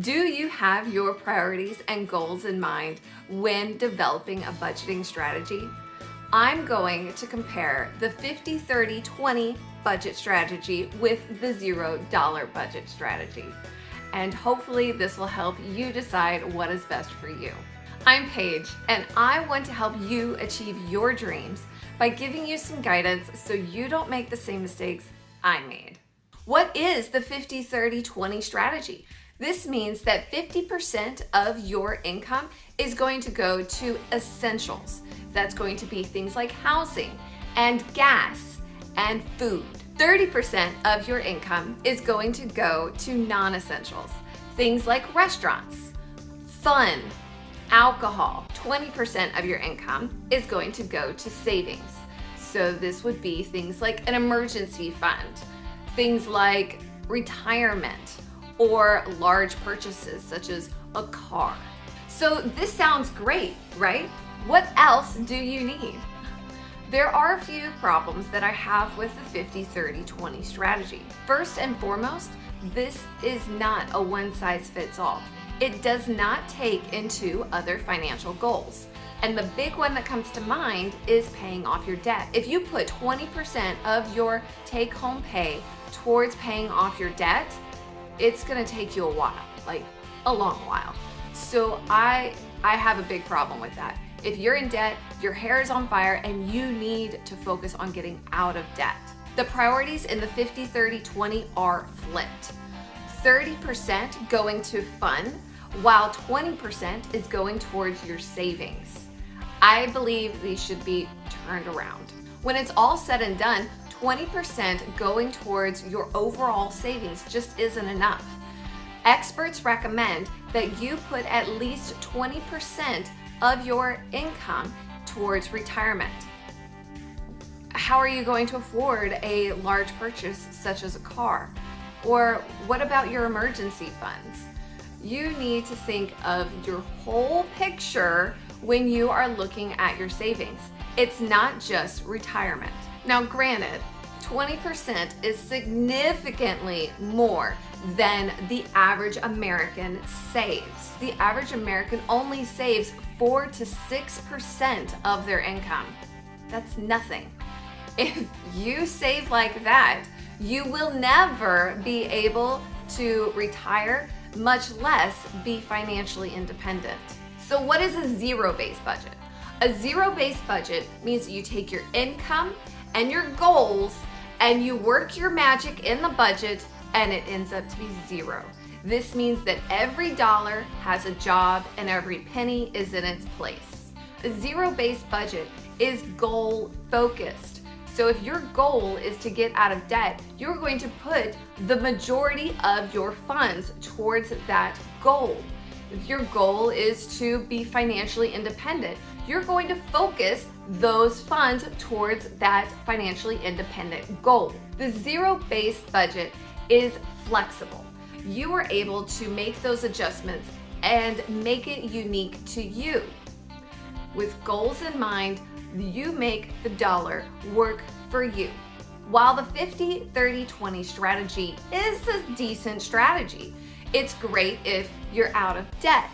Do you have your priorities and goals in mind when developing a budgeting strategy? I'm going to compare the 50-30-20 budget strategy with the $0 budget strategy. And hopefully this will help you decide what is best for you. I'm Paige, and I want to help you achieve your dreams by giving you some guidance so you don't make the same mistakes I made. What is the 50-30-20 strategy? This means that 50% of your income is going to go to essentials. That's going to be things like housing and gas and food. 30% of your income is going to go to non-essentials. Things like restaurants, fun, alcohol. 20% of your income is going to go to savings. So this would be things like an emergency fund, things like retirement, or large purchases such as a car. So this sounds great, right? What else do you need? There are a few problems that I have with the 50-30-20 strategy. First and foremost, this is not a one-size-fits-all. It does not take into other financial goals. And the big one that comes to mind is paying off your debt. If you put 20% of your take-home pay towards paying off your debt, it's gonna take you a while, like a long while. So I have a big problem with that. If you're in debt, your hair is on fire and you need to focus on getting out of debt. The priorities in the 50-30-20 are flipped. 30% going to fun, while 20% is going towards your savings. I believe these should be turned around. When it's all said and done, 20% going towards your overall savings just isn't enough. Experts recommend that you put at least 20% of your income towards retirement. How are you going to afford a large purchase such as a car? Or what about your emergency funds? You need to think of your whole picture when you are looking at your savings. It's not just retirement. Now, granted, 20% is significantly more than the average American saves. The average American only saves 4 to 6% of their income. That's nothing. If you save like that, you will never be able to retire, much less be financially independent. So what is a zero-based budget? A zero-based budget means that you take your income and your goals and you work your magic in the budget and it ends up to be zero. This means that every dollar has a job and every penny is in its place. A zero-based budget is goal focused. So if your goal is to get out of debt, you're going to put the majority of your funds towards that goal. If your goal is to be financially independent, you're going to focus those funds towards that financially independent goal. The zero-based budget is flexible. You are able to make those adjustments and make it unique to you. With goals in mind, you make the dollar work for you. While the 50-30-20 strategy is a decent strategy, it's great if you're out of debt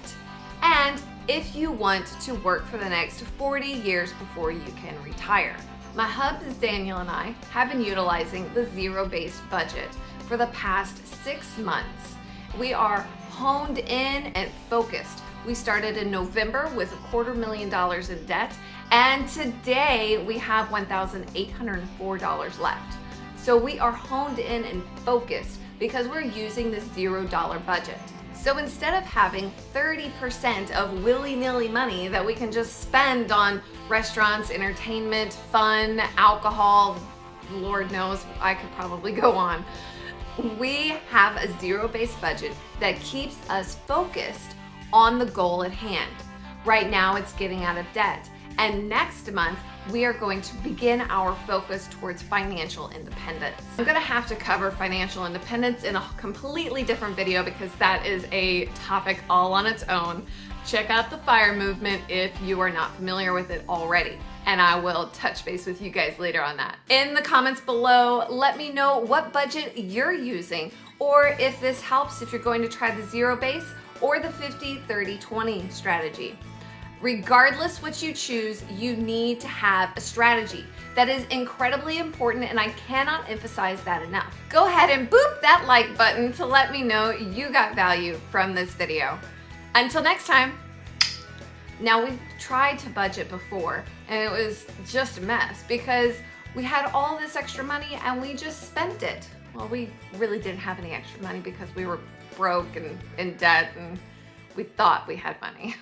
and if you want to work for the next 40 years before you can retire. My hubs Daniel and I have been utilizing the zero-based budget for the past 6 months. We are honed in and focused. We started in November with $250,000 in debt, and today we have $1,804 left. So we are honed in and focused because we're using this $0 budget. So instead of having 30% of willy-nilly money that we can just spend on restaurants, entertainment, fun, alcohol, Lord knows I could probably go on, we have a zero-based budget that keeps us focused on the goal at hand. Right now it's getting out of debt. And next month, we are going to begin our focus towards financial independence. I'm gonna have to cover financial independence in a completely different video because that is a topic all on its own. Check out the FIRE movement if you are not familiar with it already. And I will touch base with you guys later on that. In the comments below, let me know what budget you're using or if this helps if you're going to try the ZeroBased or the 50-30-20 strategy. Regardless what you choose, you need to have a strategy. That is incredibly important, and I cannot emphasize that enough. Go ahead and boop that like button to let me know you got value from this video. Until next time. Now, we've tried to budget before, and it was just a mess because we had all this extra money and we just spent it. Well, we really didn't have any extra money because we were broke and in debt, and we thought we had money.